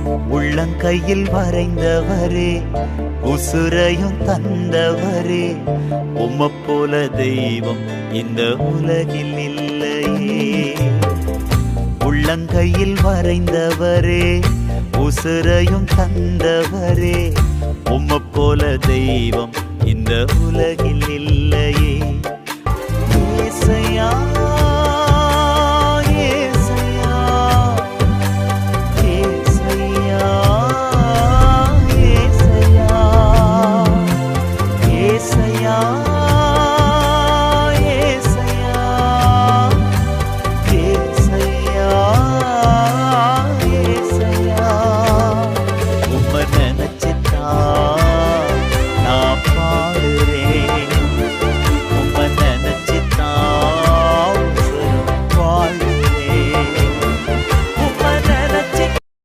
உள்ளங்கையில் வரைந்தவரே, உசுரையும் தந்தவரே, உம்மை போல தெய்வம் இந்த உலகில் இல்லையே. உள்ளங்கையில் வரைந்தவரே, உசுரையும் தந்தவரே, உம்மை போல தெய்வம் இந்த உலகில் இல்லையே. ஏசையா